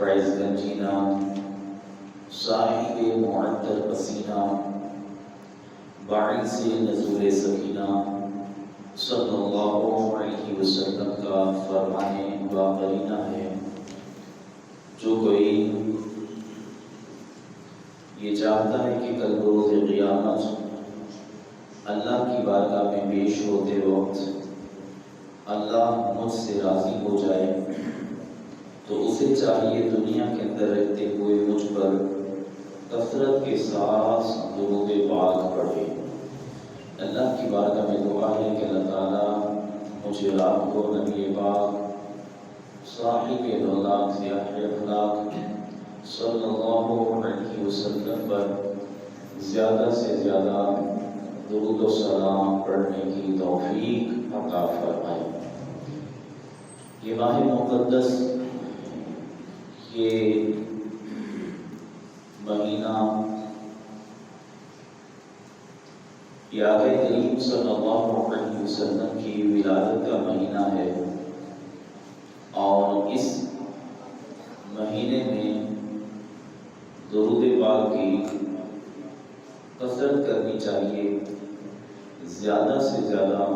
فیض گنجینہ صاحب معطر پسینہ باعث نزول سکینہ صلی اللہ علیہ وسلم کا فرمان باقرینہ ہے، جو کوئی یہ چاہتا ہے کہ کل روز قیامت اللہ کی بارگاہ میں پیش ہوتے وقت اللہ مجھ سے راضی ہو جائے، تو اسے چاہیے دنیا کے اندر رہتے ہوئے مجھ پر کثرت کے ساتھ درود پاک پڑھے۔ اللہ کی بارگاہ میں دعا ہے کہ اللہ تعالیٰ مجھے آپ کو نبی پاک صاحب دولات سیاح اخلاق صلی اللہ علیہ وسلم پر زیادہ سے زیادہ درود و سلام پڑھنے کی توفیق عطا فرمائے۔ یہ ماہ مقدس، یہ مہینہ یہ آقا کریم صلی اللہ علیہ وسلم کی ولادت کا مہینہ ہے، اور اس مہینے میں درود پاک کی کثرت کرنی چاہیے، زیادہ سے زیادہ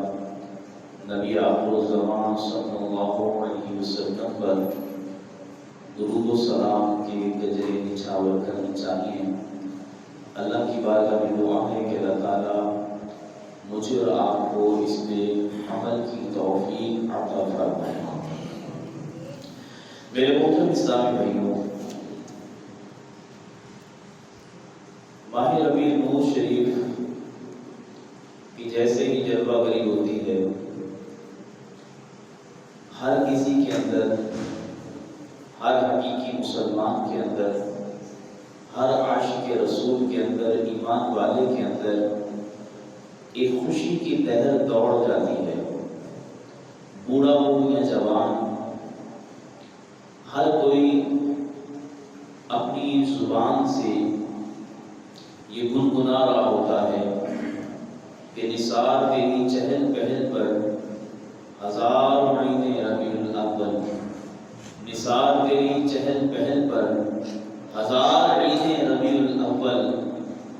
نبی آخر الزمان صلی اللہ علیہ وسلم پر درود و سلام کے گجرے نچھاور کرنی چاہیے۔ اللہ کی بارگاہ میں دعا ہے کہ اللہ تعالیٰ مجھے اور آپ کو اس میں عمل کی توفیق عطا فرمائے۔ میرے محترم اسلامی بھائیوں، ماہ ربیع الاول شریف کی جیسے ہی جلوہ گری ہوتی ہے، ہر کسی کے اندر، ہر حقیقی مسلمان کے اندر، ہر عاشق رسول کے اندر، ایمان والے کے اندر ایک خوشی کی لہر دوڑ جاتی ہے۔ بوڑھا ہو یا جوان، ہر کوئی اپنی زبان سے یہ گنگنا رہا ہوتا ہے کہ نثار تیری چہل پہل پر ہزار عید ربیع الاول، نثار تیری چہل پہل پر ہزار عید ربیع الاول،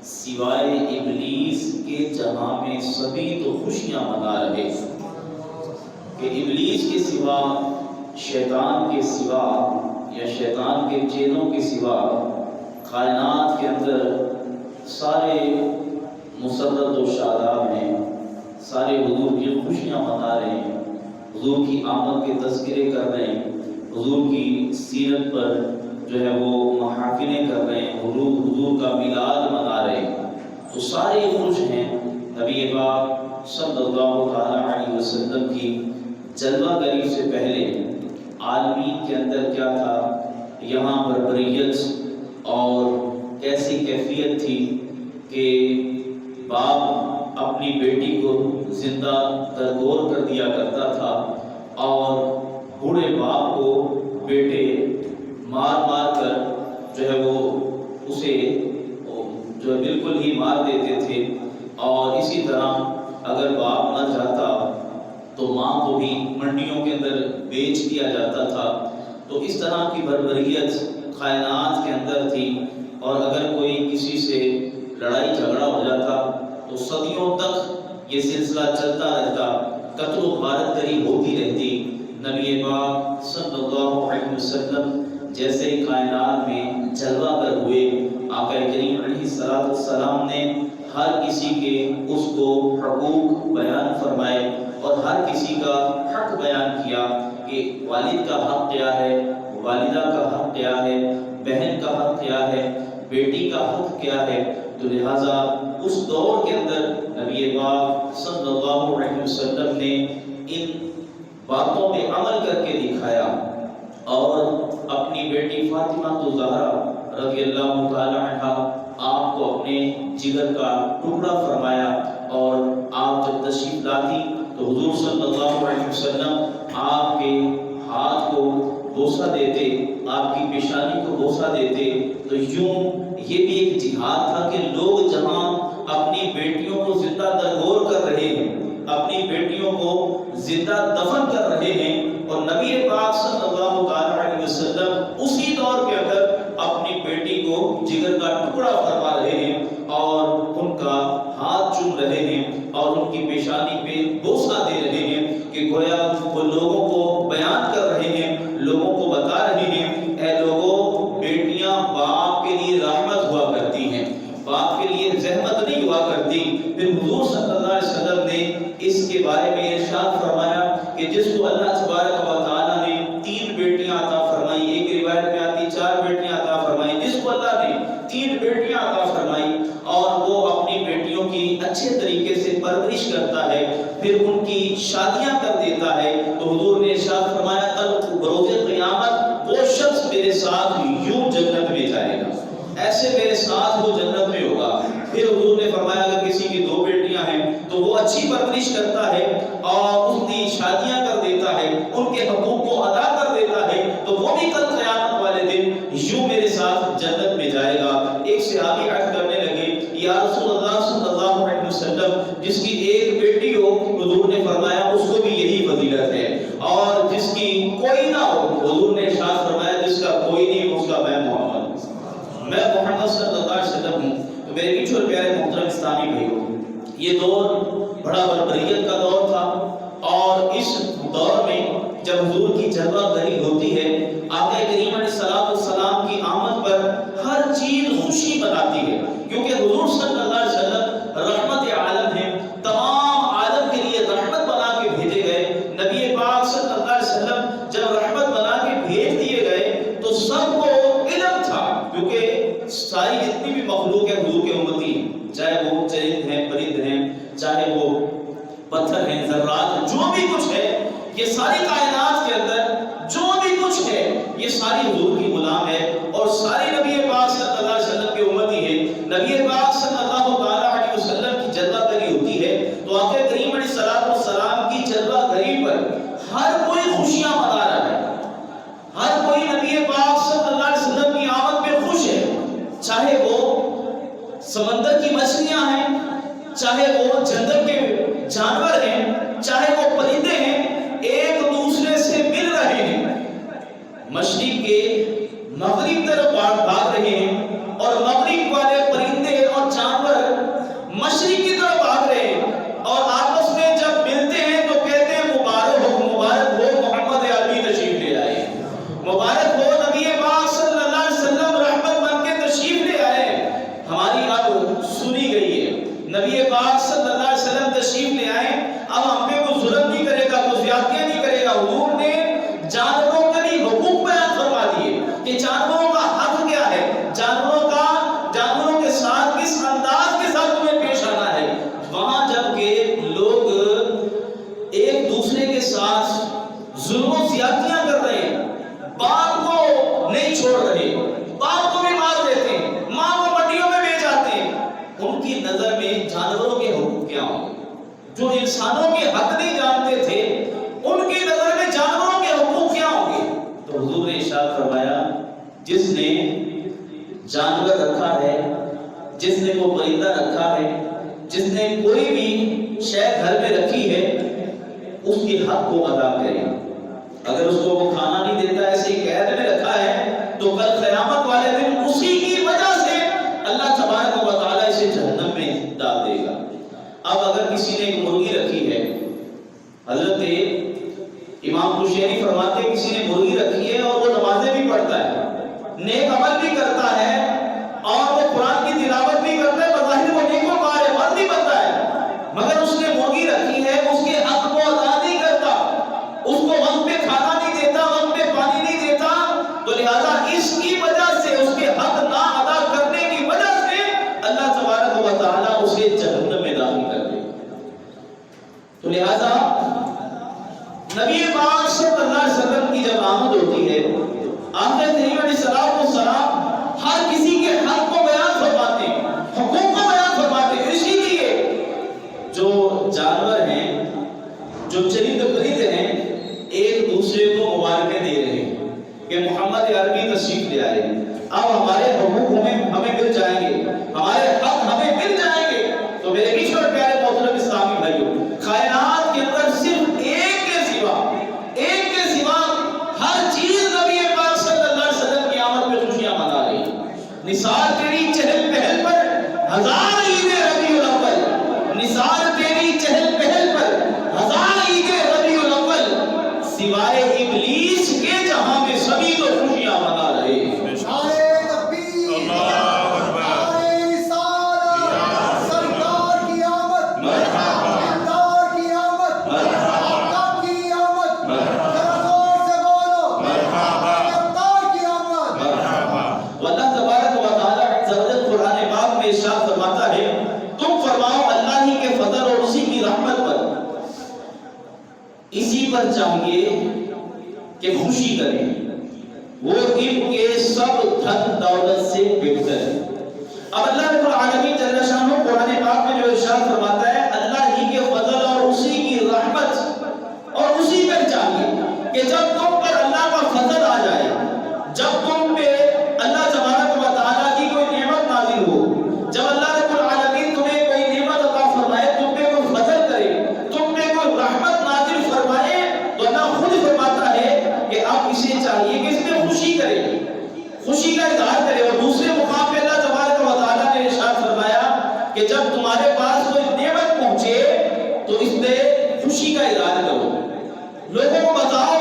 سوائے ابلیس کے جہاں میں سبھی تو خوشیاں منا رہے، کہ ابلیس کے سوا، شیطان کے سوا یا شیطان کے چیلوں کے سوا کائنات کے اندر سارے مسرت و شاداب ہیں، سارے حضور کی خوشیاں منا رہے ہیں، حضور کی آمد کے تذکرے کر رہے ہیں، حضور کی سیرت پر جو ہے وہ محافلیں کر رہے ہیں، حضور کا میلاد منا رہے ہیں، تو سارے خوش ہیں۔ نبی پاک صلی اللہ علیہ وسلم کی جلوہ گری سے پہلے عالمین کے اندر کیا تھا، یہاں بربریت اور ایسی کیفیت تھی کہ باپ اپنی بیٹی کو زندہ درگور کر دیا کرتا تھا، اور بوڑھے باپ کو بیٹے مار مار کر جو ہے وہ اسے جو بالکل ہی مار دیتے تھے، اور اسی طرح اگر باپ نہ جاتا تو ماں کو بھی منڈیوں کے اندر بیچ دیا جاتا تھا۔ تو اس طرح کی بربریت کائنات کے اندر تھی، اور اگر کوئی کسی سے لڑائی جھگڑا ہو جاتا تو صدیوں تک یہ سلسلہ چلتا رہتا، قتل و غارت گری ہوتی رہتی۔ نبی پاک صلی اللہ علیہ وسلم جیسے کائنات میں جلوہ گر ہوئے، آقا کریم علیہ السلام نے ہر کسی کے اس کو حقوق بیان فرمائے، اور ہر کسی کا حق بیان کیا کہ والد کا حق کیا ہے، والدہ کا حق کیا ہے، بہن کا حق کیا ہے، بیٹی کا حق کیا ہے۔ تو لہٰذا اس دور کے اندر نبی پاک صلی اللہ علیہ وسلم نے ان باتوں پہ عمل کر کے دکھایا، اور اپنی بیٹی فاطمہ الزہرا رضی اللہ تعالی عنہا آپ کو اپنے جگر کا ٹکڑا فرمایا، اور آپ جب تشریف لاتی تو حضور صلی اللہ علیہ وسلم آپ کے ہاتھ کو بوسہ دیتے، آپ کی پیشانی کو بوسہ دیتے۔ تو یوں یہ بھی ایک جہاد تھا کہ لوگ جہاں اپنی بیٹیوں کو زندہ درگور کر رہے ہیں، اپنی بیٹیوں کو زندہ دفن کر رہے ہیں، اور نبی پاک صلی اللہ علیہ وسلم اسی دور معاملہ فرما رہے ہیں اور ان کا ہاتھ چوم رہے ہیں اور ان کی پیشانی پہ بوسہ دے رہے ہیں کہ گویا وہ لوگوں کو بیان کر رہے ہیں، لوگوں کو بتا رہے ہیں اے لوگوں، بیٹیاں باپ کے لیے رحمت ہوا کرتی ہیں، باپ کے لیے زحمت نہیں ہوا کرتی۔ پھر حضور صلی اللہ علیہ وسلم نے اس کے بارے میں ارشاد فرمایا کہ جس کو اللہ تبارک و تعالیٰ نے 3 بیٹیاں عطا فرمائی، ایک روایت میں آتی 4 بیٹیاں عطا فرمائی، جس کو اللہ نے 3 بیٹیاں عطا فرمائی اور وہ اپنی بیٹیوں کی اچھے طریقے سے پرورش کرتا ہے، پھر ان کی شادیاں کر دیتا ہے، تو حضور نے ارشاد فرمایا کل بروز قیامت وہ شخص میرے ساتھ یوں جنت میں جائے گا، ایسے میرے ساتھ وہ جنت میں ہوگا۔ پھر حضور نے فرمایا اگر کسی کی 2 بیٹیاں ہیں تو وہ اچھی پرورش کرتا ہے اور اس کی شادیاں کر دیتا ہے، ان کے حقوق کو ادا کر دیتا ہے، تو وہ بھی کل قیامت والے دن یوں میرے ساتھ جنت میں جائے گا۔ ایک صحابی عرض کرنے لگے یا رسول اللہ صلی اللہ علیہ وسلم جس کی ایک بیٹی ہو، حضور نے فرمایا اس کو بھی یہی فضیلت ہے، اور جس کی کوئی نہ ہو، حضور نے ارشاد فرمایا جس کا کوئی نہیں اس کا میں محمد صلی اللہ علیہ وسلم ہوں۔ تو میرے پیچھے اور پیارے محترم اسلامی بھائیوں، یہ دور بڑا بربریت کا دور تھا، اور اس دور میں جب حضور کی جلوہ گری ہوتی ہے، آقا کریم علیہ السلام کی آمد پر ہر چیز خوشی بناتی ہے، کیونکہ حضور صلی اللہ علیہ وسلم رحمت عالم ہیں، تمام عالم کے لیے رحمت بنا کے بھیجے گئے۔ نبی پاک صلی اللہ علیہ وسلم جب رحمت بنا کے بھیج دیے گئے تو سب کو علم تھا، کیونکہ ساری جتنی بھی مخلوق ہے حضور کے امتی ہیں، چاہے وہ چرند ہیں، پرند ہیں، چاہے وہ پتھر ہیں، ذرات، جو بھی کچھ ہے، یہ ساری کائنات کے اندر جو بھی کچھ ہے یہ ساری حضور کی غلام ہے، اور ساری نبی پاک صلی اللہ علیہ وسلم کے امتی ہے۔ نبی پاک صلی اللہ علیہ وسلم کی جلوہ گری ہوتی ہے تو آقا کریم علیہ السلام کی جلوہ گری پر ہر کوئی خوشیاں منا رہا ہے، ہر کوئی نبی پاک صلی اللہ علیہ وسلم کی آمد پہ خوش ہے، چاہے وہ سمندر کی مچھلیاں ہیں، چاہے وہ جنگل کے جانور ہیں، چاہے وہ پرندے ہیں، ایک دوسرے سے مل رہے ہیں، مشرق کے مغرب طرف بھاگ رہے ہیں، اور مغرب والے پرندے اور جانور مشرق کی طرف بھاگ رہے ہیں، اور آپس میں جب ملتے ہیں تو کہتے ہیں مبارک ہو محمد عربی تشریف لے آئے، مبارک ہو نبی پاک صلی اللہ علیہ وسلم رحمت بن کے تشریف لے آئے، ہماری اب سنی گئی ہے، نبی پاک صلی اللہ علیہ وسلم تشریف لے آئے، اب ہم پہ کوئی ظلم نہیں کرے گا، کوئی زیادتیاں نہیں کرے گا۔ حضور نے جانوروں کے بھی حقوق بیان فرما دیے کہ جانوروں کا حق کیا ہے، جانوروں کے ساتھ کس انداز کے ساتھ تمہیں پیش آنا ہے۔ وہاں جب کہ لوگ ایک دوسرے کے ساتھ ظلم و زیادتیاں کر رہے ہیں، باپ کو نہیں چھوڑ رہے، باپ کو بھی مار دیتے ہیں، ماں کو منڈیوں میں بیچ جاتے ہیں، ان کی نظر میں جانوروں کے حقوق کیا ہوں گے؟ جو انسانوں کے حق نہیں جانتے تھے ان کی نظر میں جانوروں کے حقوق کیا ہوں گے؟ تو حضور نے ارشاد فرمایا جس نے جانور رکھا ہے، جس نے وہ پرندہ رکھا ہے، جس نے کوئی بھی شے گھر میں رکھی ہے، اس کے حق کو ادا کرے۔ اگر اس کو وہ کھانا نہیں دیتا، ایسے ہی قید میں رکھا ہے، تو کل قیامت والے دن اسی کی وجہ سے اللہ تبارک و تعالیٰ اسے جہنم میں ڈال دے گا۔ اب اگر کسی نے ایک مرغی رکھی ہے، حضرت امام بشیری فرماتے ہیں کسی نے مرغی رکھی ہے اور وہ نمازیں بھی پڑھتا ہے، نیک عمل بھی کرتا ہے، اور وہ قرآن کی تلاوت بھی کرتا ہے، بظاہر وہ نیکوکار ہے، مرد بھی بنتا ہے، مگر اس نے مرغی رکھی ہے، اس کے حق کو ادا نہیں کرتا، اس کو وقت پہ کھانا نہیں دیتا، وقت پہ پانی نہیں دیتا، تو لہذا اس کی وجہ سے، اس کے حق نہ ادا کرنے کی وجہ سے اللہ تبارک و تعالیٰ اسے جہنم میں داخل کر دے۔ تو لہذا نبی پاک صلی اللہ علیہ وسلم کی جب آمد ہوتی ہے، آقا کریم علیہ السلام ہر کسی کے حق کو بیان فرماتے ہیں، حقوق کو بیان فرماتے ہیں۔ اسی لیے جو جانور ہیں، جو چرند پرند ہیں، ایک دوسرے کو مبارکیں دے رہے ہیں کہ محمد عربی تشریف لے آئے، اب ہمارے حقوق ہمیں مل جائیں گے، ہمارے حق ہمیں مل جائیں گے۔ تو میرے بیچ اور پیارے محترم اسلامی بھائیوں، کائنات کے اندر صرف ایک کے سوا ہر چیز نبی پاک صلی اللہ علیہ وسلم کی آمد پہ خوشیاں منا رہی ہے۔ نثار تیری چہل پہل ہزار عید ربیع الاول، نثار تیری چہل پہل پر ہزار عید ربیع الاول، سوائے ابلیس کے جہاں میں سبھی تو خوشیاں منا رہے ہیں۔ اسی پر چاہیے کہ خوشی کریں، وہ ان کے سب دھن دولت سے بہتر ہے۔ اب اللہ رب العالمین جل شانہ قرآن پاک میں جو ارشاد فرماتا ہے، اللہ ہی کے فضل اور اسی کی رحمت اور اسی پر چاہیے کہ جب تم پر اللہ کا فضل آ جائے، جب تم پہ اللہ تبارک و تعالیٰ کی کوئی نعمت نازل ہو، جب اللہ رب العالمین تمہیں کوئی نعمت عطا فرمائے، تم پہ کوئی فضل کرے، تم پہ کوئی رحمت نازل فرمائے، تو اللہ خود فرماتا ہے کہ اب اسے چاہیے کہ اس میں خوشی کرے، خوشی کا اظہار کرے۔ اور دوسرے مقام پہ اللہ تبارک و تعالیٰ نے ارشاد فرمایا کہ جب تمہارے پاس کوئی نعمت پہنچے تو اس پہ خوشی کا اظہار کرو، لوگوں کو بتاؤ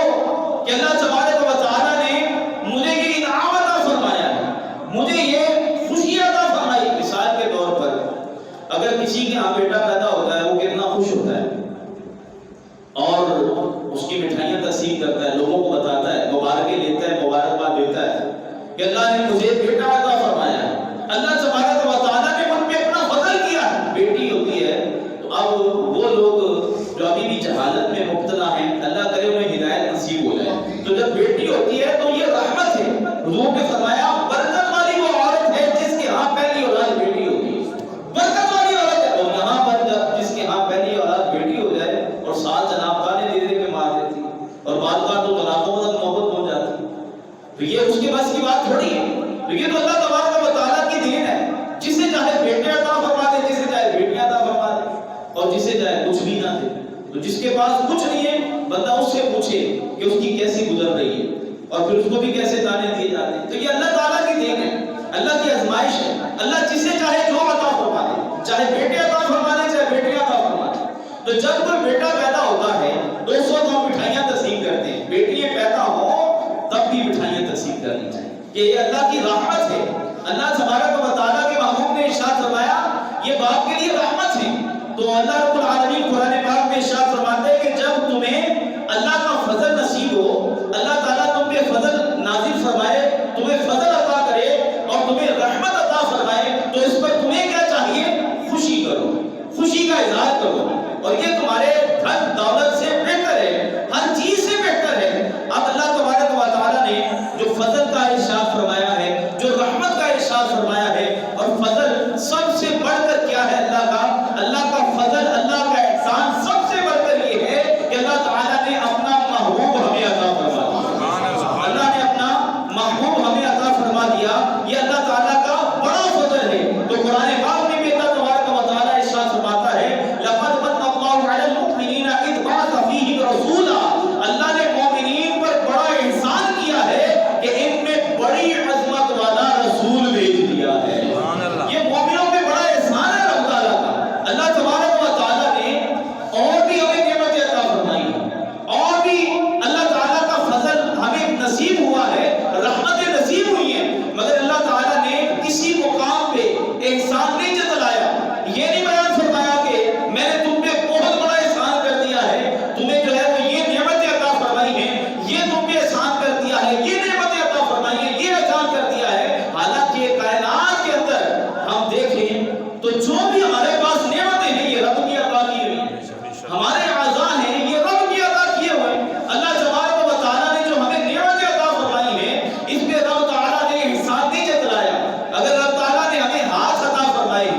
کہ اللہ تبارک و تعالیٰ نے مجھے یہ انعام عطا فرمایا ہے، مجھے یہ خوشی عطا فرمائی۔ مثال کے طور پر اگر کسی کے یہاں بیٹا پیدا ہوتا ہے، وہ کتنا خوش ہوتا ہے اور اس کی مٹھائیاں تقسیم کرتا ہے، لوگوں کو بتاتا ہے، مبارکیں لیتا ہے، مبارکباد دیتا ہے کہ اللہ نے مجھے بیٹا عطا فرمایا ہے، اللہ تبارک و تعالیٰ نے مجھ پہ اپنا فضل کیا ہے۔ بیٹی ہوتی ہے تو اب وہ لوگ جو ابھی بھی جہالت میں مبتلا ہیں، اللہ کرے انہیں ہدایت نصیب ہو جائے، تو جب بیٹی ہوتی ہے تو یہ رحمت ہے۔ حضور نے فرمایا برکت والی وہ عورت ہے جس کے ہاں پہلی اولاد بیٹی ہوتی ہے، برکت والی عورت ہے۔ اور یہاں پر جب جس کے ہاں پہلی اولاد بیٹی ہو جائے اور ساتھ جناب گانے دے دے کے مار دیتی اور بعد کا تو طلاقوں تک محبت پہنچ جاتی، تو یہ اس کے بس کی بات تھوڑی ہے۔ تو یہ تو اللہ تبارک و تعالیٰ کی دین ہے، جسے چاہے بیٹے عطا فرما دے، جسے چاہے بیٹیاں عطا فرما دے، اور جسے چاہے کچھ بھی نہ دے۔ تو جس کے پاس کچھ نہیں ہے، بندہ اس سے پوچھے کہ اس کی کیسی گزر رہی ہے اور پھر اس کو بھی کیسے تانے دیے جاتے ہیں۔ تو یہ اللہ تعالیٰ کی دین ہے، اللہ کی آزمائش ہے۔ اللہ جسے چاہے جو عطا فرما دے، چاہے بیٹے عطا فرما دے، چاہے بیٹیاں عطا فرما دے۔ تو جب کوئی بیٹا پیدا ہوتا ہے تو اس وقت ہم مٹھائیاں تقسیم کرتے ہیں، بیٹیاں پیدا ہوں تب بھی مٹھائیاں تقسیم کرنی چاہیے کہ یہ اللہ کی رحمت ہے۔ اللہ تبارک و تعالیٰ کے محبوب نے ارشاد فرمایا یہ باپ کے لیے رحمت ہے۔ تو اللہ رب العالمین قرآن پاک میں ارشاد فرماتے ہیں کہ جب تمہیں اللہ کا فضل نصیب ہو، اللہ تعالیٰ تم پہ فضل نازل فرمائے، تمہیں فضل عطا کرے اور تمہیں رحمت عطا فرمائے، تو اس پر تمہیں کیا چاہیے؟ خوشی کرو، خوشی کا اظہار کرو، اور یہ تمہارے دھن دولت سے بہتر ہے، ہر چیز سے بہتر ہے۔ اب اللہ تبارک و تعالیٰ نے جو فضل کا ارشاد فرمایا ہے، جو رحمت کا ارشاد فرمایا ہے، اور فضل سب سے بڑھ کر کیا ہے اللہ کا فضل، اللہ کا احسان سب سے بڑھ کر یہ ہے کہ اللہ تعالیٰ نے اپنا محبوب ہمیں عطا فرما دیا، اللہ نے اپنا محبوب ہمیں عطا فرما دیا، یہ اللہ تعالیٰ کا بڑا فضل ہے۔ تو قرآن پاک میں بھی اللہ تبارک و تعالیٰ ارشاد فرماتا ہے لَقَدْ مَنَّ اللَّهُ عَلَى الْمُؤْمِنِينَ إِذْ بَعَثَ فِيهِمْ رَسُولًا، اللہ نے مومنین پر بڑا احسان کیا ہے کہ ان میں بڑی عظمت والا رسول بھیج دیا ہے۔ یہ مومنوں پہ بڑا احسان ہے رب تعالیٰ کا۔ اللہ تبارک و تعالیٰ نے اور بھی ہمیں نعمتیں عطا فرمائی ہیں، اور بھی اللہ تعالیٰ کا فضل ہمیں نصیب ہوا ہے، رحمتیں نصیب ہوئی ہیں، مگر اللہ تعالیٰ نے کسی مقام پہ احسان نہیں جتلایا، یہ نہیں بیان فرمایا کہ میں نے تم پہ بہت بڑا احسان کر دیا ہے، تمہیں جو ہے وہ یہ نعمتیں عطا فرمائی ہیں، یہ تم پہ احسان کر دیا ہے، یہ نعمتیں عطا فرمائی ہیں، یہ احسان کر دیا ہے۔ حالانکہ کائنات کے اندر ہم دیکھیں تو جو بھی ہمارے پاس نعمتیں ہیں یہ رب کی عطا کی ہوئی ہیں، ہمارے اعضاء ہیں یہ رب کی عطا کیے ہوئے ہیں۔ اللہ تبارک و تعالیٰ نے جو ہمیں نعمتیں عطا فرمائی ہیں اس پہ رب تعالیٰ نے احسان نہیں جتلایا۔ اگر رب تعالیٰ نے ہمیں ہاتھ عطا فرمائے،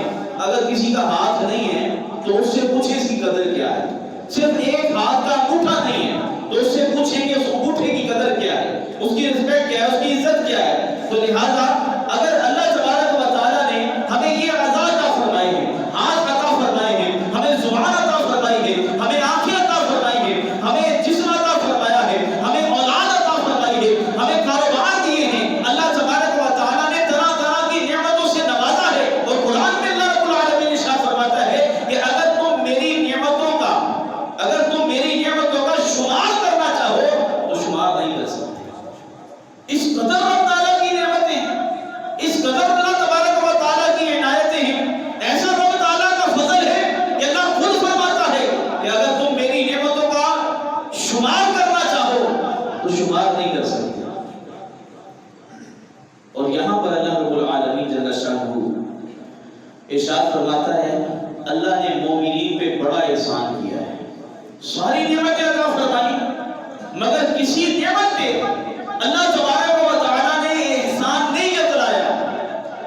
اگر کسی کا ہاتھ نہیں ہے تو اس سے پوچھیں اس کی قدر کیا ہے، صرف ایک ہاتھ کا انگوٹھا نہیں ہے تو اس سے پوچھیں کہ اس انگوٹھے کی قدر کیا ہے، اس کی رسپیکٹ کیا ہے، اس کی عزت کیا ہے۔ تو لہٰذا اگر اللہ تبارک و تعالیٰ نے ہمیں یہ اعضاء عطا فرمائے ہیں، ہاتھ عطا فرمائے ہیں، ہمیں زبان عطا فرمائی ہے، ہمیں آنکھیں عطا فرمائی ہے، ہمیں جسم عطا فرمایا ہے، ہمیں اولاد عطا فرمائی ہے، ہمیں کاروبار دیے ہیں، اللہ تبارک و تعالیٰ نے طرح طرح کی نعمتوں سے نوازا ہے، اور قرآن میں اللہ اور یہاں پر اللہ رب العالمین جل شانہ ارشاد فرماتا ہے اللہ نے مومنین پہ بڑا احسان کیا ہے، ساری نعمتیں عطا فرمائی، مگر کسی نعمت پہ اللہ تبارک و تعالیٰ نے احسان نہیں جتلایا،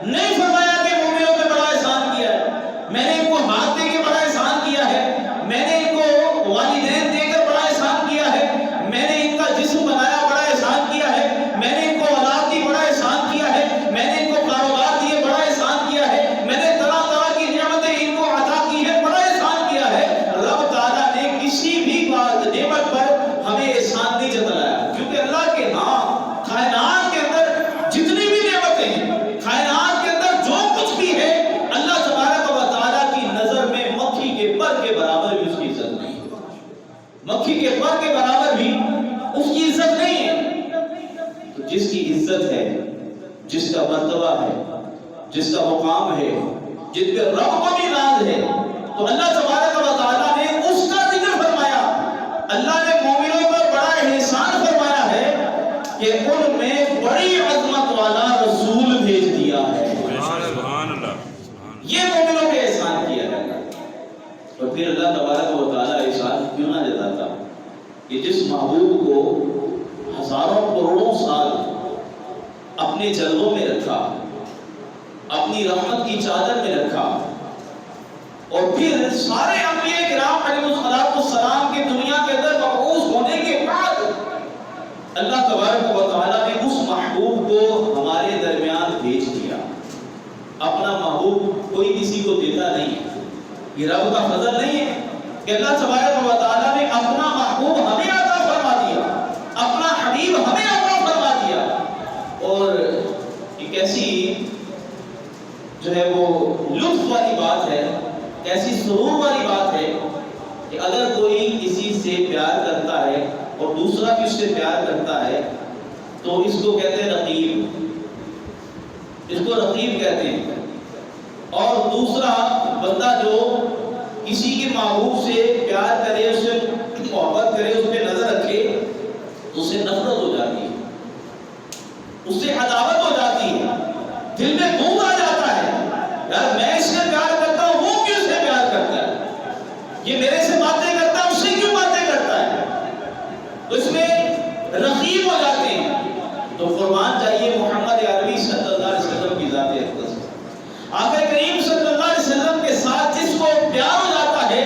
نہیں فرمایا کہ مومنوں پہ بڑا احسان کیا ہے، میں نے ان کو ہاتھ دے کے بڑا احسان کیا ہے، میں نے ان کو والدین دے کر بڑا احسان کیا ہے، میں نے ان کا جسم بنایا بڑا احسان کیا ہے، میں نے ان کو اولاد دی بڑا احسان کیا ہے، میں نے ان کو کاروبار دیے بڑا احسان کیا ہے، میں نے طرح طرح کی نعمتیں ان کو عطا کی ہے، بڑا احسان کیا ہے۔ رب تعالیٰ نے کسی بھی نعمت پر ہمیں احسان نہیں جتلایا، کیونکہ اللہ کے ہاں کائنات کے اندر جتنی بھی نعمتیں ہیں، کائنات کے اندر جو کچھ بھی ہے، اللہ تبارک و تعالیٰ کی نظر میں مکھی کے پر کے برابر بھی اس کی عزت نہیں ہے، مکھی کے پر کے برابر بھی اس کی عزت نہیں ہے۔ تو جس کی عزت ہے، جس کا مرتبہ ہے، جس کا مقام ہے، جن پہ رب کو بھی ناز ہے، تو اللہ تبارک و تعالیٰ نے اس کا ذکر فرمایا۔ اللہ نے مومنوں پر بڑا احسان فرمایا ہے کہ ان میں بڑی عظمت والا رسول بھیج دیا ہے۔ یہ مومنوں پہ احسان کیا ہے۔ اور پھر اللہ تبارک و تعالیٰ احسان کیوں نہ جتاتا کہ جس محبوب کو ہزاروں کروڑوں سال اپنے جلووں میں رکھا، اپنی رحمت کی چادر میں رکھا، اور پھر سارے انبیاء کرام علیہ السلام کی دنیا کے اندر مبعوث ہونے کے بعد اللہ تبارک و تعالیٰ نے اس محبوب کو ہمارے درمیان بھیج دیا۔ اپنا محبوب کوئی کسی کو دیتا نہیں ہے، یہ رب کا فضل نہیں ہے کہ اللہ تبارک و تعالیٰ نے اپنا محبوب ہمیں عطا فرما دیا، اپنا حبیب ہمیں عطا فرما دیا۔ اور ایک ایسی جو ہے وہ لطف والی بات ہے، ایسی سرور والی بات ہے کہ اگر کوئی کسی سے پیار کرتا ہے اور دوسرا بھی اس سے پیار کرتا ہے تو اس کو کہتے ہیں رقیب، اس کو رقیب کہتے ہیں۔ اور دوسرا بندہ جو کسی کے محبوب سے پیار کرے، اس سے محبت کرے، اس پہ نظر رکھے، اس سے نفرت ہو جاتی ہے، اس سے عداوت ہو جاتی ہے، دل میں بغض آ جاتا ہے، یار میں اس سے پیار کرتا ہوں، وہ کیوں سے پیار کرتا ہے، یہ میرے سے باتیں کرتا ہے، اس سے کیوں باتیں کرتا ہے، تو اس میں رقیب ہو جاتے ہیں۔ تو قربان چاہیے محمد عربی صلی اللہ علیہ وسلم کی ذات اقدس، آقا کریم صلی اللہ علیہ وسلم کے ساتھ جس کو پیار ہو جاتا ہے،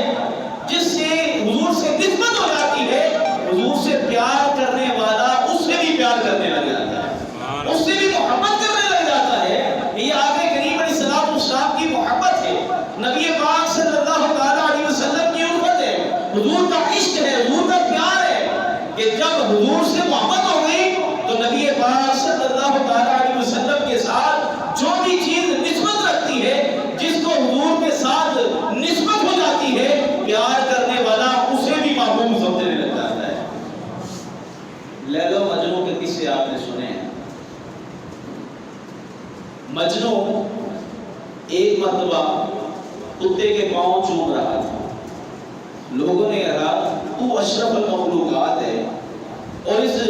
جس سے حضور سے نسبت ہو جاتی ہے، حضور سے پیار کرنے والا اس سے بھی پیار کرنے لگ جاتا ہے، اس سے بھی محبت کرنے لگ جاتا ہے۔ یہ آقا کریم علیہ السلام کی محبت ہے، نبی پاک صلی اللہ تعالیٰ علیہ وسلم کی الفت ہے، حضور کا عشق ہے، حضور کا پیار ہے کہ جب حضور سے محبت ہو گئی تو نبی پاک صلی اللہ تعالیٰ علیہ وسلم کے ساتھ جو بھی چیز نسبت رکھتی ہے، جس کو حضور کے ساتھ نسبت ہو جاتی ہے، پیار کرنے والا اسے بھی محبوب سمجھنے لگ جاتا ہے۔ لیلا و مجنوں کے قصے آپ نے سنے ہیں۔ مجنوں ایک مرتبہ کتے کے پاؤں چوم رہا تھا، لوگوں نے کہا تو اشرف المخلوقات ہے اور اس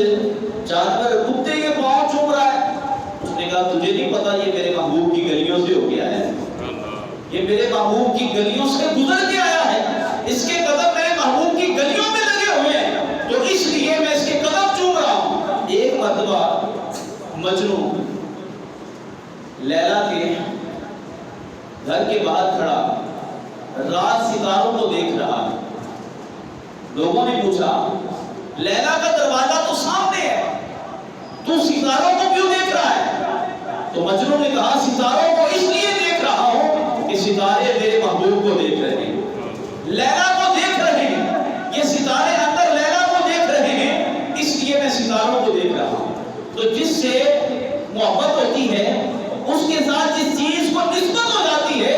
جانور کتے کے پاؤں چوم رہا ہے۔ اس نے کہا تجھے نہیں پتا یہ میرے محبوب کی گلیوں سے ہو گیا ہے، یہ میرے محبوب کی گلیوں سے گزر کے آیا ہے، اس کے قدم میرے محبوب کی گلیوں میں لگے ہوئے ہیں، تو اس لیے میں اس کے قدم چوم رہا ہوں۔ ایک مرتبہ مجنوں لیلا کے گھر کے باہر کھڑا رات ستاروں کو دیکھ رہا ہے۔ لوگوں نے پوچھا لیلا کا دروازہ تو سامنے ہے، تو ستاروں کو کیوں دیکھ رہا ہے؟ تو مجنوں نے کہا ستاروں کو اس لیے دیکھ رہا ہوں کہ ستارے میرے محبوب کو دیکھ رہے ہیں، لیلا کو دیکھ رہے ہیں، یہ ستارے اندر لیلا کو دیکھ رہے ہیں، اس لیے میں ستاروں کو دیکھ رہا ہوں۔ تو جس سے محبت ہوتی ہے، اس کے ساتھ جس چیز کو نسبت ہو جاتی ہے،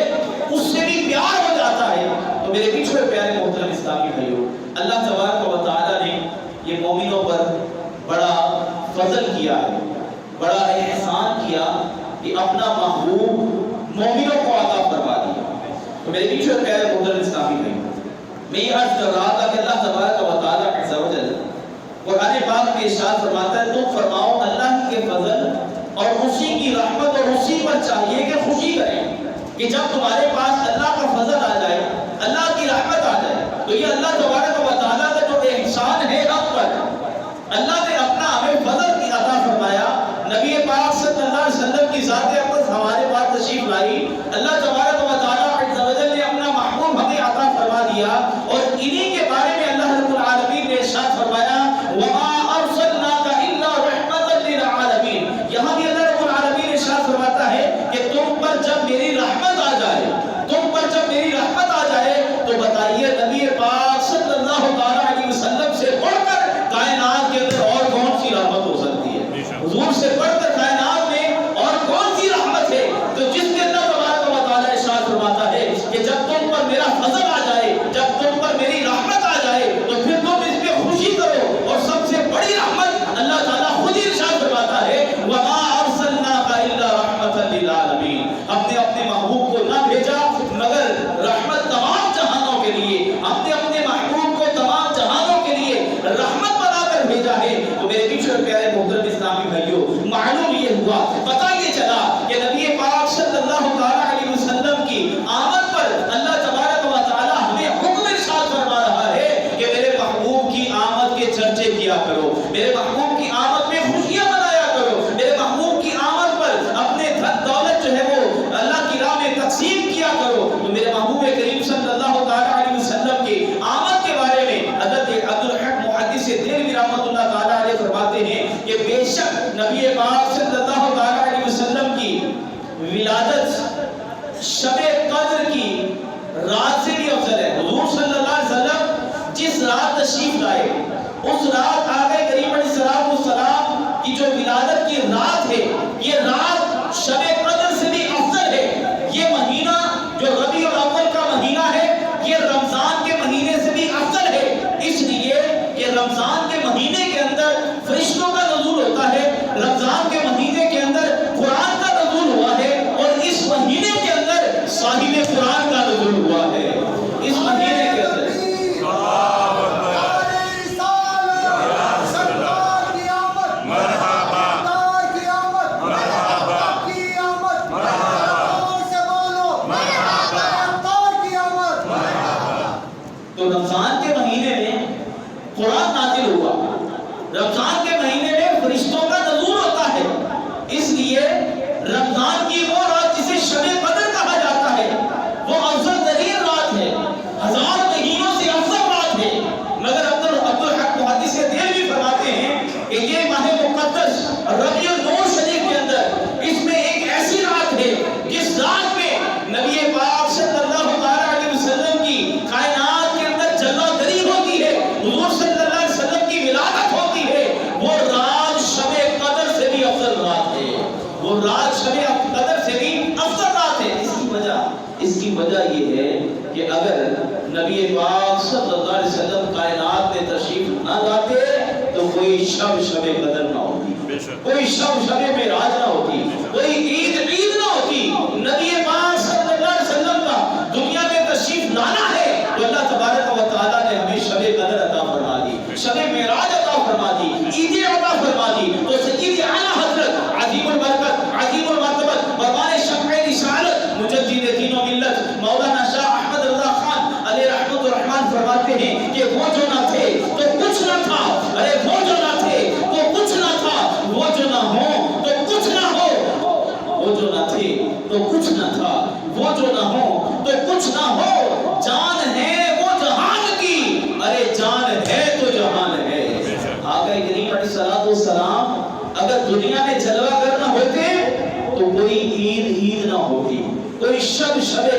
اس سے بھی پیار ہو جاتا ہے۔ تو میرے پیچھے پیارے محترم اسلامی بھائیوں، اللہ تبارک و تعالیٰ نے یہ مومنوں پر بڑا فضل کیا ہے، بڑا احسان کیا کہ اپنا محبوب مومنوں کو عطا فرما دیا۔ تو میرے پیچھے پیارے محترم اسلامی بھائیوں، میں یہ عرض کر رہا تھا کہ اللہ تبارک و تعالیٰ عز و جل قرآن پاک میں ارشاد فرماتا ہے تم فرماؤ اللہ کے فضل اور اسی کی رحمت اور اسی پر چاہیے کہ خوشی کریں کہ جب تمہارے پاس اللہ کا فضل آ جائے، اللہ کی رحمت آ جائے، تو یہ اللہ تبارک و تعالیٰ کا جو احسان ہے حق پر، اللہ نے اپنا ہمیں فضل کی عطا فرمایا۔ نبی پاک صلی اللہ علیہ وسلم کی ذات اقدس ہمارے پاس تشریف لائی، اللہ تبارک و تعالیٰ عز و جل نے اپنا محبوب ہمیں عطا فرما دیا، اور انہی کے بارے میں اللہ رب العالمین نے ارشاد فرمایا وَمَا أَرْسَلْنَاكَ إِلَّا رَحْمَةً لِلْعَالَمِينَ۔ یہاں بھی اللہ رب العالمین ارشاد فرماتا ہے کہ تم پر جب میری رحمت آ جائے، تم پر جب میری رحمت آ جائے تو بتائیے نبی پاک صلی اللہ علیہ وسلم سے بڑھ کر کائنات کے اندر اور کون سی رحمت ہو سکتی ہے؟ حضور سے بڑھ کر کائنات میں اور کون سی رحمت ہے؟ تو جس کے اللہ تبارک و تعالیٰ ارشاد فرماتا ہے کہ جب تم پر میرا فضل آ جائے، جب تم پر میری رحمت آ جائے تو پھر تم اس پہ خوشی کرو، اور سب سے بڑی رحمت اللہ تعالیٰ خود ہی ارشاد فرماتا ہے وَمَا أَرْسَلْنَاكَ إِلَّا رَحْمَةً لِلْعَالَمِينَ۔ ہم نے اپنے محبوب کو نہ بھیجا مگر رحمت تمام جہانوں کے لیے، ہم نے اپنے محبوب کو تمام جہانوں کے لیے رحمت بنا کر بھیجا ہے۔ تو میرے پیچھے پیارے محترم اسلامی بھائیوں، معلوم یہ ہوا، پتہ یہ چلا کہ نبی پاک صلی اللہ علیہ وسلم کی آمد پر اللہ تبارک و تعالی ہمیں حکم ارشاد فرما رہا ہے کہ میرے محبوب کی آمد کے چرچے کیا کرو، میرے محبوب کی آمد میں خوشیاں منایا کرو، میرے محبوب کی آمد پر اپنے دھن دولت جو ہے وہ اللہ کی راہ میں تقسیم کیا کرو۔ تو میرے محبوب کریم صلی اللہ علیہ وسلم کی آمد کے بارے میں حضرت عبدالحق محدث دہلوی رحمۃ اللہ تعالی علیہ فرماتے ہیں کہ بے شک نبی پاک صلی اللہ علیہ وسلم کی ولادت شب قدر کی رات سے بھی افضل ہے۔ حضور صلی اللہ علیہ وسلم جس رات تشریف لائے اس رات آقا کریم علیہ السلام کی جو ولادت کی رات ہے، یہ رات شب قدر سے بھی افضل ہے۔ یہ مہینہ جو ربیع الاول کا مہینہ ہے یہ رمضان کے مہینے سے بھی افضل ہے، اس لیے کہ رمضان کے مہینے کے اندر فرشتوں کا نزول ہوتا ہے، رمضان کے مہینے کے اندر قرآن کا نزول ہوا ہے، اور اس مہینے کے اندر صاحب قرآن کا نزول ہوا ہے۔ اس مہینے کے اندر تو رمضان کے مہینے میں قرآن نازل ہوا، رمضان کے مہینے میں فرشتوں کا نزول ہوتا ہے، اس لیے رمضان کی وہ رات جسے شب قدر کہا جاتا ہے وہ افضل ترین رات ہے، ہزار مہینوں سے افضل رات ہے۔ مگر عبدالحق محدث دہلوی فرماتے ہیں کہ یہ ماہ مقدس ربیع الاول شریف کے اندر اس میں ایک ایسی رات ہے جس رات میں نبی پاک صلی اللہ علیہ وسلم کی کائنات کے اندر جلوہ گری ہوتی ہے، حضور صلی اللہ علیہ وسلم کی ولادت ہوتی ہے۔ وہ رات شب قدر سے بھی افضل رات ہے، وہ رات شب قدر سے بھی افضل رات ہے۔ اس کی وجہ یہ ہے کہ اگر نبی پاک صلی اللہ علیہ وسلم کائنات میں تشریف نہ لاتے تو کوئی شب قدر نہ ہوتی، کوئی شب معراج نہ ہوتی، کوئی عید نہ ہوتی۔ نبی پاک صلی اللہ علیہ وسلم کا دنیا میں تشریف لانا ہے تو اللہ تبارک و تعالیٰ نے ہمیں شب قدر عطا فرما دی، شب معراج عطا فرما دی، عید عطا فرما دی۔ تو سید اعلیٰ حضرت عظیم البرکت عظیم المرتبت بروان شمع رسالت مجدد دین و ملت مولانا شاہ احمد رضا خان علیہ رحمت الرحمن فرماتے ہیں کہ وہ جو نہ تھے تو کچھ نہ تھا، ارے وہ جو نہ تھے تو کچھ نہ تھا، وہ جو نہ ہو تو کچھ نہ ہو، وہ جو نہ تھے تو کچھ نہ تھا، وہ جو نہ ہو تو کچھ نہ ہو، جان ہے وہ جہان کی، ارے جان ہے تو جہان ہے۔ آقا کریم علیہ السلام اگر دنیا میں جلوہ گر نہ ہوتے تو کوئی عید نہ ہوتی، کوئی شب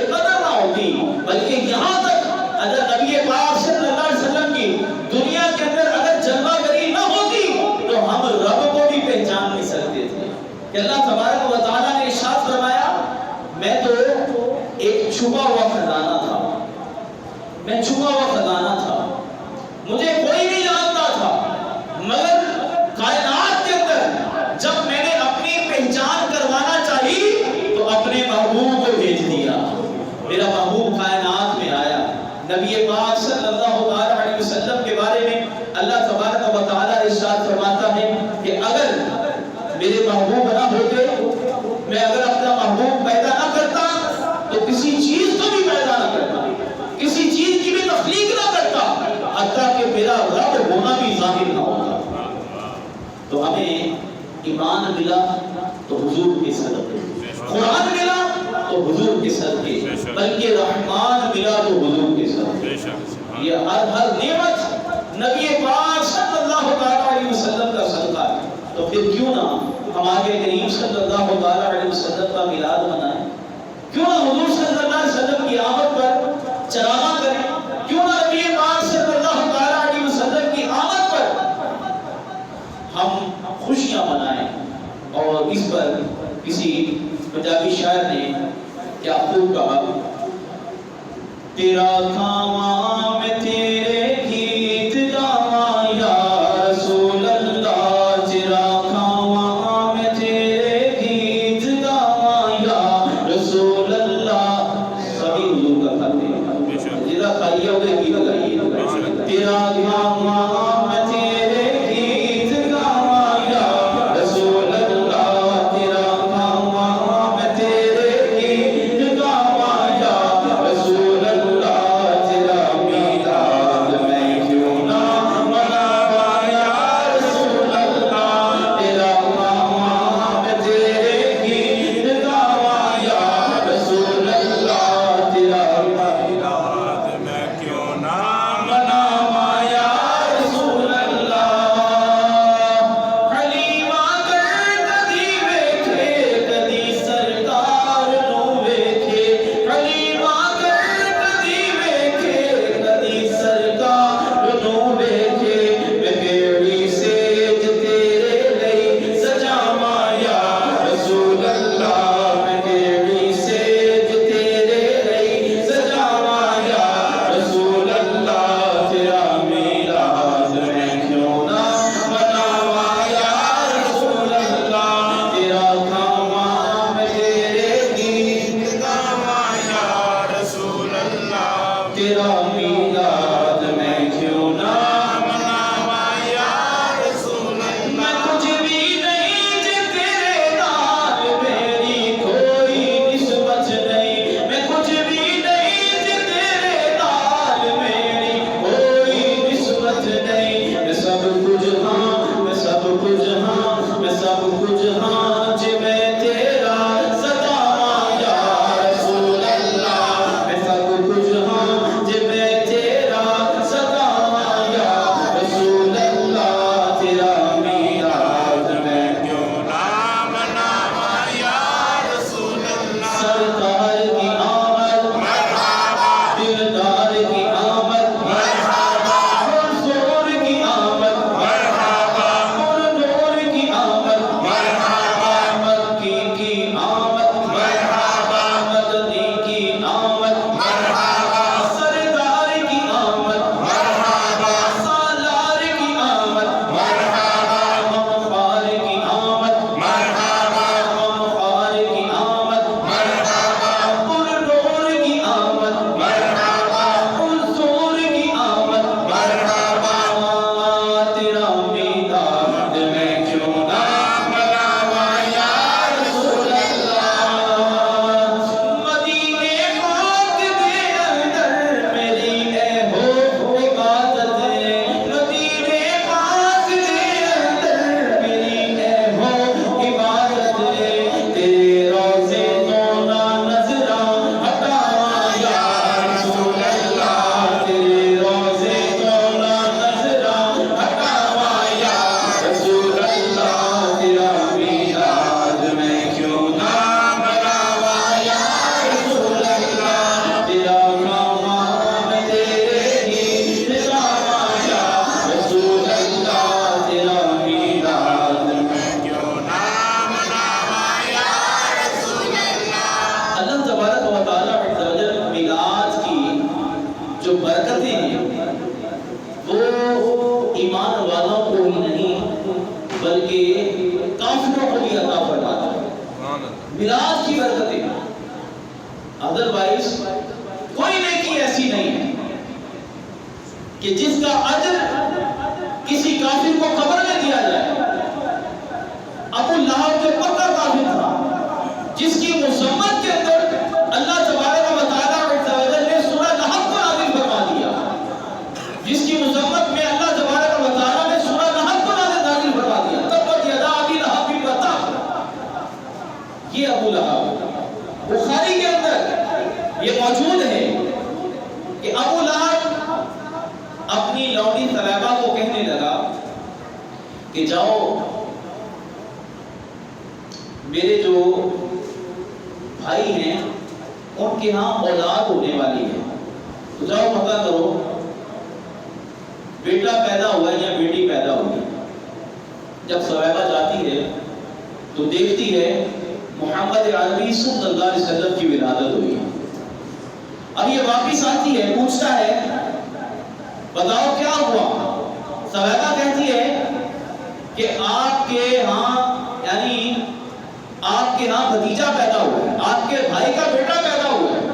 قدر نہ ہوتی، بلکہ یہاں تک اگر نبی پاک صلی اللہ علیہ وسلم کی دنیا کے اندر اگر جلوہ گری نہ ہوتی تو ہم رب کو بھی پہچان نہیں سکتے تھے۔ کہ اللہ تبارک و تعالیٰ نے ارشاد فرمایا میں تو ایک چھپا ہوا خزانہ تھا، میں چھپا ہوا خزانہ تھا، مجھے کوئی نہیں جانتا تھا، مگر کائنات کے اندر جب میں نے اپنی پہچان کروانا چاہی تو اپنے محبوب کو بھیج دیا، میرا محبوب کائنات میں آیا۔ نبی پاک صلی اللہ علیہ وسلم کے بارے میں اللہ تبارک و تعالیٰ ارشاد فرماتا ہے کہ اگر میرے محبوب نہ ہوتے صدقے، قرآن ملا تو حضور کے صدقے، بلکہ رحمان ملا تو حضور کے صدقے۔ یہ ہر نعمت نبی پاک صلی اللہ علیہ وسلم کا صدقہ ہے۔ تو پھر کیوں نہ ہم آگے کریم صلی اللہ علیہ وسلم کا میلاد منائیں، کیوں نہ حضور صلی اللہ علیہ وسلم کی آمد پر چراغاں کریں، کیوں نہ نبی پاک صلی اللہ علیہ وسلم کی آمد پر ہم خوشیاں منائیں۔ اور اس پر کسی پنجابی شاعر نے کیا خوب کہا، تیرا کھاواں میں تیرے گیت گاواں یا رسول اللہ، تیرا کھاواں میں تیرے گیت گاواں یا رسول اللہ۔ سبھی حضور کا کھاتے ہیں، جیدہ کھائیے ہوگے گیت گائیے، تیرا کھاواں میں تیرے گیت گاواں یا رسول اللہ، تیرا کھاواں میں تیرے گیت گاواں یا رسول اللہ، تیرا میلاد میں کیوں نہ مناواں یا رسول اللہ، تیرا کھاواں میں تیرے گیت گاواں یا رسول اللہ، تیرا میلاد میں کیوں نہ مناواں یا رسول اللہ۔ حلیمہ کر کدی ویکھے کدی سرکار نو ویکھے، حلیمہ کر کدی ویکھے کدی سرکار نو ویکھے، میں کیڑی سیج تیرے لئی سجاواں یا رسول اللہ، میں کیڑی سیج تیرے لئی سجاواں یا رسول اللہ، تیرا میلاد میں کیوں نہ مناواں یا رسول اللہ، تیرا کھاواں میں تیرے گیت گاواں یا رسول اللہ، تیرا میلاد میں کیوں نہ مناواں یا رسول اللہ۔ میں کچھ بھی نہیں جے تیرے نال میری کوئی نسبت نہیں، میں کچھ بھی نہیں جے تیرے نال میری کوئی نسبت نہیں، میں سب کچھ ہاں، میں سب کچھ ہاں، میں سب کچھ ہاں جے میں تیرا سجاواں یا رسول اللہ، میں سب کچھ ہاں جے میں تیرا سجاواں یا رسول اللہ، تیرا میلاد میں کیوں نہ مناواں یا رسول اللہ۔ سرکار کی آمد مرحبا، دلدار کی آمد مرحبا، حضور کی آمد مرحبا، نور کی آمد مرحبا، مکی کی آمد مرحبا، مدنی کی آمد مرحبا، سردار کی آمد مرحبا، سالار کی آمد مرحبا، غمخوار کی آمد مرحبا، غمخوار کی آمد مرحبا، پرنور کی آمد مرحبا، حضور کی آمد مرحبا، تیرا میلاد میں کیوں نہ مناواں یا رسول اللہ۔ مدینے پاک دے اندر میری اے ہو عبادت، مدینے پاک دے اندر میری اے ہو عبادت، تیرے روضے تو نہ نظراں ہٹاواں یا رسول اللہ، تیرے روضے تو نہ نظراں ہٹاواں یا رسول اللہ، تیرا میلاد میں کیوں نہ مناواں یا رسول اللہ، تیرا کھاواں میں تیرے گیت گاواں یا رسول اللہ، تیرا میلاد میں کیوں نہ مناواں یا رسول اللہ۔ اللہ تبارک و تعالیٰ عز و جل میلاد کی جو برکتیں ہیں وہ ایمان والوں کو ہی نہیں بلکہ کافروں کو بھی عطا فرماتا ہے۔ میلاد کی برکتیں، ادروائز کوئی نیکی ایسی نہیں ہے کہ جس کا اجر کسی کافر کو قبر میں دیا جائے۔ ابو لہب جو پکا کافر تھا، جس کی مذمت کے اندر اللہ تبارک و تعالیٰ عز و جل نے سورہ لہب کو نازل فرما دیا، جس کی مذمت میں اللہ تبارک و تعالیٰ نے سورہ لہب کو نازل فرما دیا، تبت یدا ابی لہب وتب۔ یہ ابو لہب، بخاری کے اندر یہ موجود ہے کہ ابو لہب اپنی لونڈی طلحہ کو کہنے لگا کہ جاؤ میرے جو بھائی ہیں ان کے ہاں اولاد ہونے والی ہے، تو جاؤ پتہ کرو بیٹا پیدا ہوا ہے یا بیٹی پیدا ہوئی۔ جب ثعلبہ جاتی ہے تو دیکھتی ہے محمد عربی صلی اللہ علیہ وسلم کی ولادت ہوئی۔ اب یہ واپس آتی ہے، پوچھتا ہے بتاؤ کیا ہوا؟ ثعلبہ کہتی ہے کہ آپ کے ہاں یعنی آپ کے ہاں بھتیجا پیدا ہوا ہے، آپ کے بھائی کا بیٹا پیدا ہوا ہے۔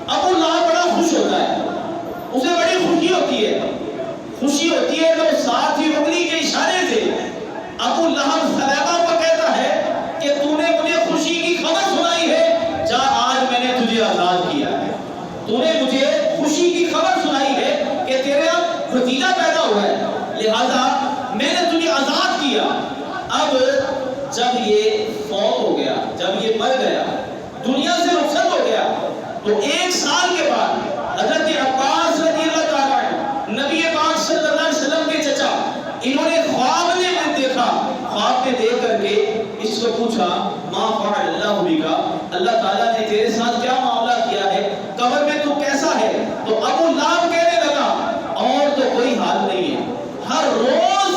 ابو لہب بڑا خوش ہوتا ہے، اسے بڑی خوشی ہوتی ہے تو ساتھ ہی انگلی کے اشارے سے ابو لہب ثعلبہ کو کہتا ہے کہ تو نے مجھے خوشی کی خبر سنائی ہے، جا آج میں نے تجھے آزاد کیا ہے، تو نے مجھے خوشی کی خبر سنائی ہے کہ تیرے اب بھتیجا پیدا ہوا ہے، لہذا میں نے تجھے آزاد کیا۔ اب جب یہ فوت ہو گیا، جب یہ مر گیا، دنیا سے رخصت ہو گیا، تو 1 سال کے بعد حضرت عباس رضی اللہ تعالیٰ عنہ نبی پاک صلی اللہ علیہ وسلم کے چچا، انہوں نے خواب میں دیکھا، خواب میں دیکھ کر کے اس کو پوچھا ما فعل اللہ بک، اللہ تعالیٰ نے تیرے ساتھ کیا معاملہ کیا ہے، قبر میں تو کیسا ہے؟ تو ابو لہب کہنے لگا اور تو کوئی حال نہیں ہے، ہر روز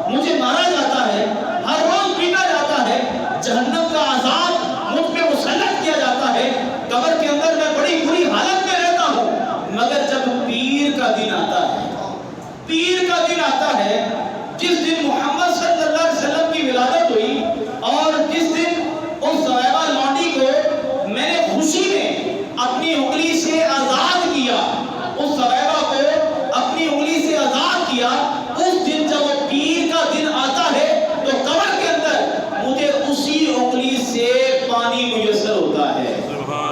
مجھے مارا جاتا ہے، ہر روز پیٹا جاتا ہے، جہنم کا عذاب مجھ پہ مسلط کیا جاتا ہے، قبر کے اندر میں بڑی بری حالت میں رہتا ہوں، مگر جب پیر کا دن آتا ہے، پیر کا دن آتا ہے جس دن محمد صلی اللہ علیہ وسلم کی ولادت ہوئی اور جس دن اس ثعلبہ لونڈی کو میں نے خوشی میں اپنی انگلی سے آزاد کیا، اس ثعلبہ کو اپنی انگلی سے آزاد کیا، اس دن جب وہ پیر کا دن آتا ہے تو قبر کے اندر مجھے اسی انگلی سے پانی میسر ہوتا ہے،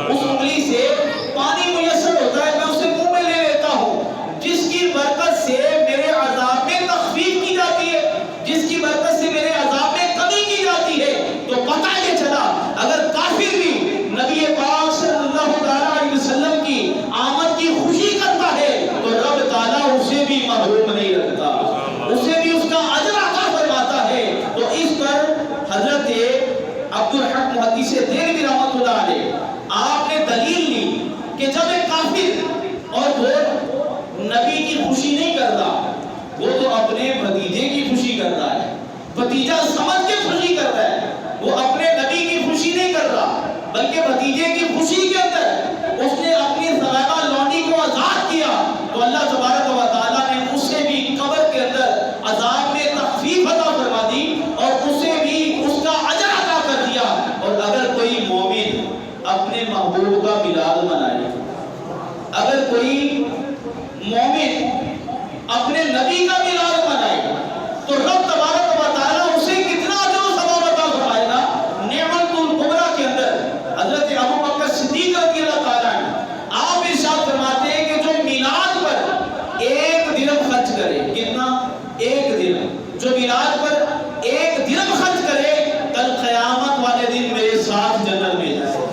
اس انگلی سے پانی میسر ہوتا ہے، میں اسے منہ میں لے لیتا ہوں، جس کی برکت سے میرے عذاب میں تخفیف کی جاتی ہے، جس کی برکت سے میرے عذاب میں کمی کی جاتی ہے۔ تو پتہ یہ چلا اگر کافر بھی نبی پاک صلی اللہ علیہ وسلم کی آمد کی خوشی کرتا ہے تو رب تعالیٰ اسے بھی محروم نہیں رکھتا، اسے بھی اس کا اجر عطا فرماتا ہے۔ تو اس پر حضرت عبدالحق محدث دہلوی رحمۃ اللہ علیہ آپ نے دلیل لی کہ جب ایک کافر اور وہ نبی کی خوشی نہیں کر رہا، وہ تو اپنے بھتیجے کی خوشی کر رہا ہے، بھتیجا سمجھ کے خوشی کر رہا ہے، وہ اپنے نبی کی خوشی نہیں کر رہا بلکہ بھتیجے کی خوشی کے اندر اس نے اپنی ثعلبہ لونڈی کو آزاد کیا، تو اللہ تبارک و تعالیٰ نے اسے بھی قبر کے اندر عذاب میں تخفیف عطا فرما دی اور اسے بھی اس کا اجر عطا کر دیا۔ اور اگر کوئی مومن اپنے محبوب کا میلاد منائے، اگر کوئی مومن اپنے نبی کا میلاد منائے تو رب تبارک و تعالیٰ اسے کتنا اجر و ثواب عطا فرمائے گا۔ نعمت الکبریٰ کے اندر حضرت ابو بکر صدیق رضی اللہ تعالیٰ عنہ آپ ارشاد فرماتے ہیں کہ جو میلاد پر 1 درہم خرچ کرے، کتنا؟ 1 درہم، جو میلاد پر 1 درہم خرچ کرے کل قیامت والے دن میرے ساتھ جنت میں جائے۔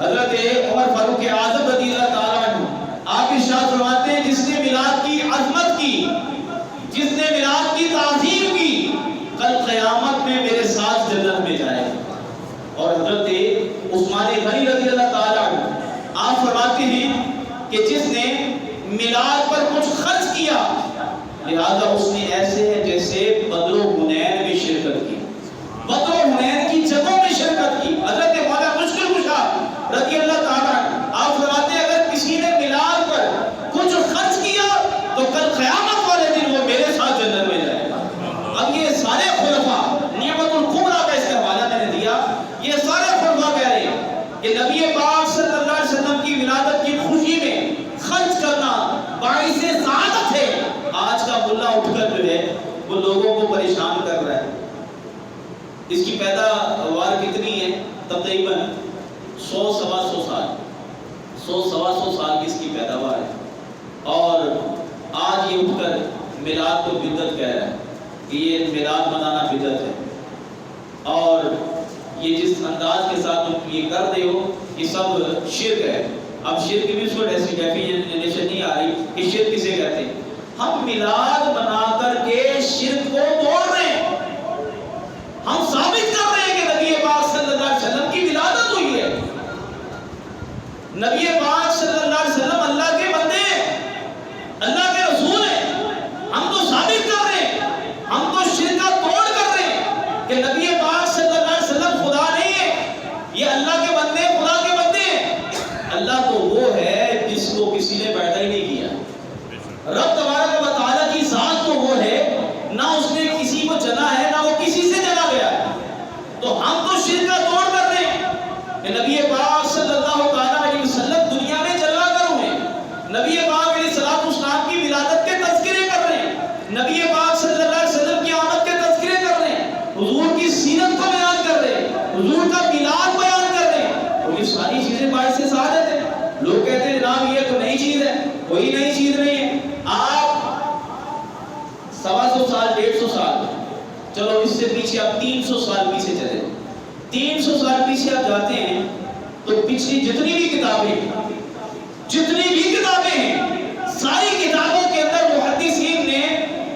حضرت عمر فاروق اعظم رضی اللہ تعالیٰ عنہ آپ ارشاد فرماتے ہیں جس نے میلاد کی عظمت کی، جس نے میلاد کی تعظیم کی، کل قیامت میں میرے ساتھ جنت میں جائے۔ اور حضرت عثمان غنی رضی اللہ تعالیٰ عنہ آپ فرماتے ہیں کہ جس نے میلاد پر کچھ خرچ کیا لہذا اس نے ایسے ہے جیسے بدر و حنین میں شرکت کی، بدر و حنین کی جنگوں میں شرکت کی۔ حضرت مولا مشکل کشا رضی اللہ تعالیٰ عنہ آپ فرماتے ہیں اگر کسی نے میلاد پر کچھ خرچ کیا تو کل قیامت والے دن وہ میرے ساتھ جنت میں جائے گا۔ اب یہ سارے خلفاء، نعمت الکبریٰ کا اس کا حوالہ میں نے دیا، یہ سارے خلفاء کہہ رہے ہیں کہ نبی پاک صلی اللہ علیہ وسلم کی ولادت کی خوشی میں خرچ کرنا باعث سعادت ہے۔ آج کا ملا اٹھ کر جو ہے وہ لوگوں کو پریشان کر رہا ہے۔ اس کی پیداوار کتنی ہے؟ تقریباً 100-125 سال، 100-125 سال کی اس کی پیداوار ہے، اور آج یہ اٹھ کر میلاد کو بدعت کہہ رہا ہے کہ یہ میلاد منانا بدعت ہے، اور یہ جس انداز کے ساتھ تم یہ کر رہے ہو یہ سب شرک ہے. اب شرک بھی اس کو ڈیفینیشن نہیں آ رہی کہ شرک کسے کہتے ہیں. ہم میلاد بنا کر کے شرک کو توڑ رہے ہیں. ہم ثابت کر رہے ہیں کہ نبی پاک صلی اللہ علیہ وسلم کی ولادت ہوئی ہے. نبی پاک صلی اللہ علیہ وسلم اللہ کے بندے ہیں, اللہ کے رسول ہیں. ہم تو ثابت کر رہے ہیں, ہم تو شرک کا توڑ کر رہے ہیں کہ نبی پاک صلی اللہ علیہ وسلم خدا نہیں ہے, یہ اللہ کے بندے خدا کے بندے ہیں. اللہ تو وہ ہے جس کو کسی نے پیدا ہی نہیں کیا. رب تبارک و تعالیٰ کی ذات تو وہ ہے, نہ اس نے کسی کو جنا ہے نہ وہ کسی سے جنا گیا ہے. تو ہم تو شرک کا توڑ کر رہے ہیں کہ نبی پاک صلی اللہ علیہ وسلم دنیا میں جلوہ گر ہوئے. نبی پاک علیہ الصلوۃ والسلام کی ولادت کے تذکرے کر رہے ہیں, نبی پاک صلی اللہ علیہ وسلم کی آمد کے تذکرے کر رہے ہیں, حضور کی سیرت کو بیان کر رہے ہیں, حضور کا میلاد بیان کر رہے ہیں. اور یہ ساری چیزیں باعث سعادت ہیں. لوگ کہتے ہیں جناب یہ تو نئی چیز ہے, کوئی نئی چیز نہیں ہے. آپ 125 سال 150 سال, چلو اس سے پیچھے آپ 300 سال پیچھے چلے. 300 سال پیچھے آپ جاتے ہیں تو پچھلی جتنی بھی کتابیں ہیں ساری کتابوں کے اندر محدثین نے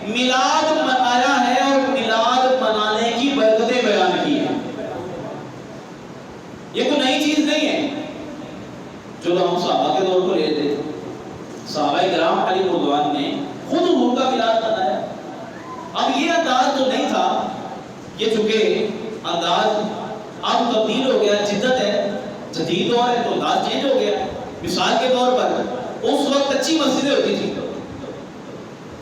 میلاد منایا ہے اور میلاد منانے کی برکتیں بیان کی ہیں. یہ کوئی نئی چیز نہیں ہے. چلو ہم صحابہ کے دور کو لیتے ہیں, صحابہ کرام علیہ رضوان نے خود حضور کا میلاد منایا. اب یہ انداز تو نہیں تھا, یہ چونکہ انداز اب تبدیل ہو گیا, جدت ہے, جدید دور ہے تو انداز چینج ہو گیا. مثال کے طور پر اس وقت اچھی مسجدیں ہوتی تھی.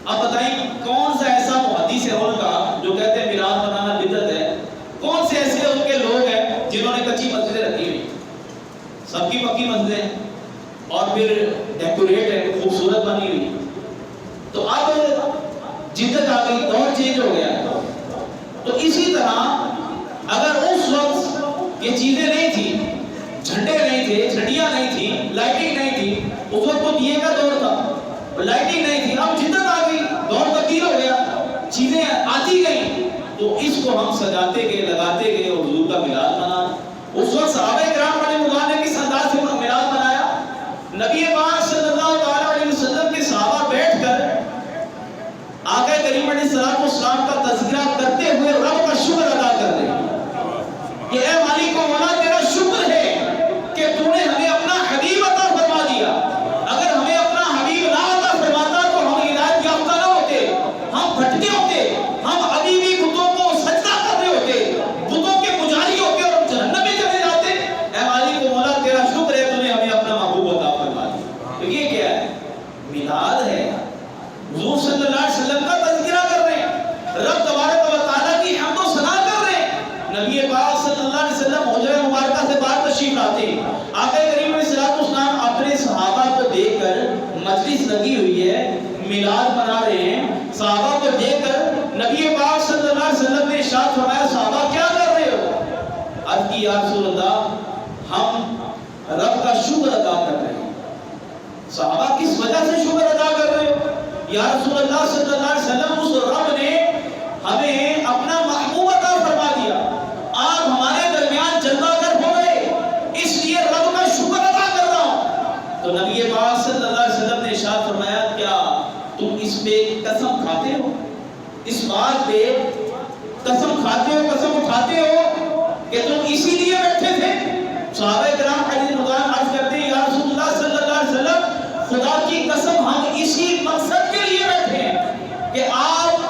اب بتائیں کون سا ایسا محدث ہے ان کا جو کہتے ہیں میلاد منانا بدعت ہے؟ کون سے ایسے ان کے لوگ ہیں جنہوں نے کچی مسجدیں رکھی ہوئی؟ سب کی پکی مسجدیں اور پھر ڈیکوریٹ ہے, خوبصورت بنی ہوئی. تو اب جدت آ گئی, دور چینج ہو گیا. تو اسی طرح اگر اس وقت یہ چیزیں نہیں تھی, جھنڈے نہیں تھے, جھنڈیاں نہیں تھی, لائٹنگ نہیں تھی, اس وقت تو دیے کا دور تھا, لائٹنگ نہیں تھی. اب جدت آ گئی, دور تبدیل ہو گیا, چیزیں آتی گئی, تو اس کو ہم سجاتے گئے, لگاتے گئے اور حضور کا میلاد منانا. اس وقت صحابہ کرام علیہ رضوان نے کس انداز سے میلاد منایا. نبی پاک صلی اللہ علیہ وسلم کے صحابہ بیٹھ کر آقا کریم علیہ الصلوۃ والسلام کا تذکرہ کرتے ہوئے رب کا شکر ادا کر رہے ہیں کہ اے مالک و مولا تیرا شکر ہے کہ تو نے ہمیں اپنا حبیب عطا فرما دیا. اگر ہمیں اپنا حبیب نہ عطا فرماتا تو ہم ہدایت یافتہ نہ ہوتے, ہم بھٹکے ہوتے, ہم ابھی بھی بتوں کو سجدہ کر رہے ہوتے, بتوں کے پجاری ہوتے اور جہنم میں چلے جاتے. اے مالک و مولا تیرا شکر ہے تو نے ہمیں اپنا محبوب عطا فرما دیا. تو یہ کیا ہے؟ میلاد ہے. حضور صلی اللہ علیہ وسلم کا تذکرہ کر رہے ہیں, رب تبارک و تعالیٰ کی حمد و ثنا کر رہے ہیں. نبی پاک صلی اللہ علیہ وسلم حجرہ مبارکہ سے باہر تشریف لاتے ہیں. آقا کریم علیہ الصلوۃ والسلام اپنے صحابہ کو دیکھ کر, مجلس لگی ہوئی ہے, میلاد منا رہے ہیں, صحابہ کو دیکھ کر نبی پاک صلی اللہ علیہ وسلم نے ارشاد فرمایا صحابہ کیا کر رہے ہو؟ عرض کی یا رسول اللہ ہم رب کا شکر ادا کر رہے ہیں. صحابہ کس وجہ سے شکر ادا کر رہے ہو؟ یا رسول اللہ صلی اللہ علیہ وسلم اس رب نے ہمیں اپنا محبوب عطا فرما دیا, آپ ہمارے درمیان جلوہ گر ہو گئے, اس لیے رب کا شکر ادا کر رہا ہوں. تو نبی پاک صلی اللہ علیہ وسلم نے ارشاد فرمایا کیا تم اس پہ قسم کھاتے ہو, اس بات پہ قسم کھاتے ہو, قسم اٹھاتے ہو کہ تم اسی لیے بیٹھے تھے؟ صحابہ کرام علیہ رضوان عرض کرتے ہیں یا رسول اللہ صلی اللہ علیہ وسلم خدا کی قسم ہم اسی مقصد کے لیے بیٹھے ہیں کہ آپ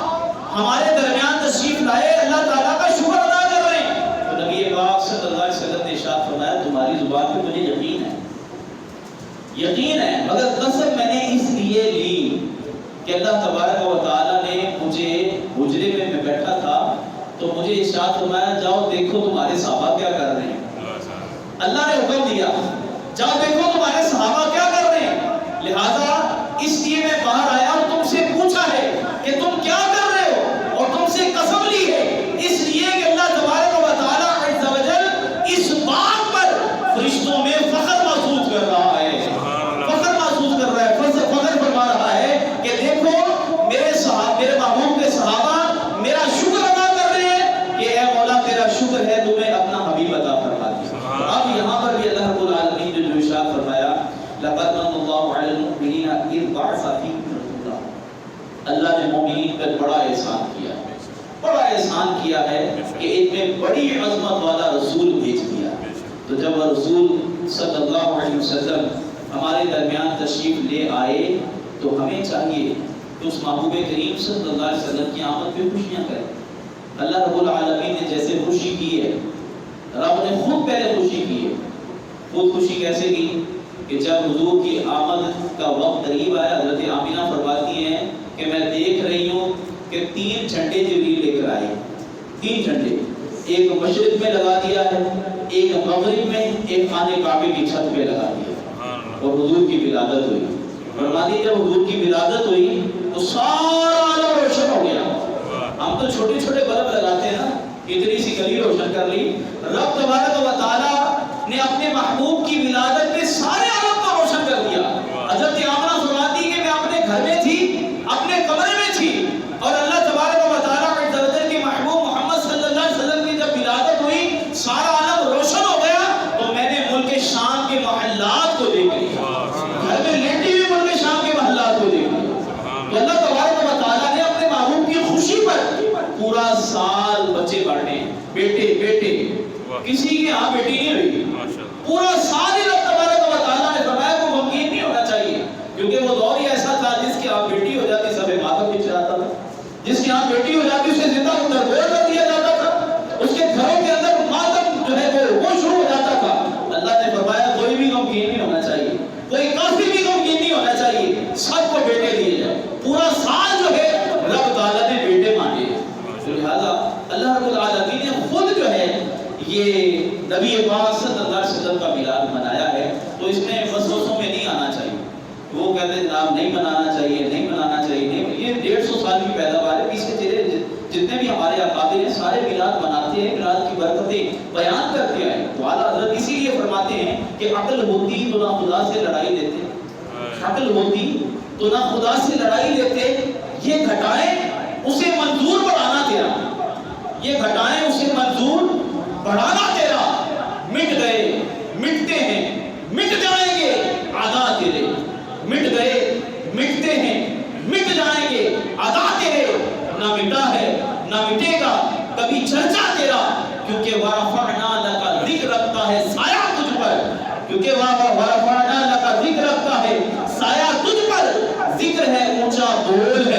ہمارے درمیان تشریف لائے, اللہ تعالیٰ کا شکر ادا کر رہے ہیں. تو نبی پاک صلی اللہ علیہ وسلم نے ارشاد فرمایا تمہاری زبان پہ مجھے یقین ہے, مگر قسم میں نے اس لیے لی کہ اللہ تبارک و تعالیٰ نے مجھے حجرے میں بیٹھا تھا تو مجھے ارشاد فرمایا جاؤ دیکھو تمہارے صحابہ کیا کر رہے ہیں. اللہ نے حکم دیا جاؤ دیکھو تمہارے صحابہ کیا کر رہے ہیں. لہذا اس لیے میں باہر آیا اور تم سے پوچھا ہے کہ تم کیا کر رہے ہو, اور تم سے قسم لی ہے اس لیے کہ اللہ تبارک و تعالیٰ عز و جل اس بات پر فرشتوں میں فخر محسوس کر رہا ہے, فخر محسوس کر رہا ہے, فخر فرما رہا ہے کہ دیکھو میرے محبوب کے صحابہ میرا شکر ادا کر رہے ہیں کہ اے مولا تیرا شکر ہے تمہیں اپنا حبیب کیا ہے کہ ان میں بڑی عظمت والا رسول بھیج دیا. تو جب وہ رسول صلی اللہ علیہ وسلم ہمارے درمیان تشریف لے آئے تو ہمیں چاہیے کہ اس محبوب کریم صلی اللہ علیہ وسلم کی آمد پہ خوشیاں کریں. اللہ رب العالمین نے جیسے خوشی کی ہے، رب نے خود پہلے خوشی کی ہے. خود خوشی کیسے کی کہ جب حضور کی آمد کا وقت قریب آیا، حضرت آمینہ فرماتی ہیں کہ میں دیکھ رہی ہوں کہ 3 جھنڈے جبریل لے کر آئے. 3 جھنڈے، ایک مشرق میں لگا دیا ہے، ایک مغرب میں، ایک خانہ کعبے کی چھت پہ لگا دیا. اور حضور کی ولادت ہوئی. فرماتی جب حضور کی ولادت ہوئی تو سارا عالم روشن ہو گیا. ہم تو چھوٹے چھوٹے بلب لگاتے ہیں نا، اتنی سی گلی روشن کر لی. رب تبارک و تعالی نے اپنے محبوب کی ولادت میں سارے عالم کو روشن کر دیا. حضرت آمنہ فرماتی کہ میں اپنے گھر میں تھی، اپنے کمرے میں تھی، اور اللہ تبارک و تعالی کے محبوب محمد صلی اللہ علیہ وسلم کی جب ولادت ہوئی سارا عالم روشن ہو گیا. تو میں نے ملک شام کے محلات کو دیکھ لیا، گھر میں لیٹی ہوئی ملک شام کے محلات کو دیکھ لیا. تو اللہ تبارک و تعالی نے اپنے محبوب کی خوشی پر پورا سال بچے بانٹے، بیٹے بیٹے، کسی کی یہاں بیٹی نہیں ہوئی. پورا سال ہی اللہ تبارک و تعالی نے فرمایا کو غمگین نہیں ہونا چاہیے، کیونکہ وہ دور ہی ایسا تھا جس کی آپ بیٹی ہو جاتی سب ماتم پہ چڑھاتا تھا، جس کی آپ بیٹی ہو جاتی اسے زندہ متربور کر دیا جاتا تھا، اس کے گھروں کے اندر ماتم جو ہے وہ شروع ہو جاتا تھا. اللہ نے فرمایا کوئی بھی غمگین نہیں ہونا چاہیے، کوئی کافر بھی غمگین نہیں ہونا چاہیے، سب کو بیٹے دیے جائے. پورا سال جو ہے رب تعالیٰ نے بیٹے مانگے. لہٰذا اللہ رب العالمین نے خود جو ہے یہ نبی پاک صلی اللہ علیہ وسلم کا میلاد منایا ہے. تو اس میں وسوسوں میں نہیں آنا چاہیے. وہ کہتے ہیں جناب نہیں منانا چاہیے، نہیں منانا چاہیے، نہیں. یہ 150 سال کی پیداوار ہے. پیچھے چلے جتنے بھی ہمارے اکابر ہیں سارے میلاد مناتے ہیں، میلاد کی برکتیں بیان کرتے ہیں. تو اعلیٰ حضرت اسی لیے فرماتے ہیں کہ عقل ہوتی تو نہ خدا سے لڑائی دیتے، عقل ہوتی تو نہ خدا سے لڑائی دیتے. یہ گھٹائیں اسے منظور بڑھانا تیرا، یہ گھٹائیں اسے منظور بڑھانا تیرا. مٹ گئے، مٹتے ہیں، مٹ جائیں گے ادا تیرے. مٹ گئے، مٹتے ہیں، مٹ جائیں گے ادا تیرے. نہ مٹا ہے نہ مٹے گا کبھی چرچا تیرا، کیونکہ وَرَفَعْنَا لَكَ ذکر رکھتا ہے سایہ تجھ پر، کیونکہ وَرَفَعْنَا لَكَ ذکر رکھتا ہے سایہ تجھ پر. ذکر ہے اونچا بول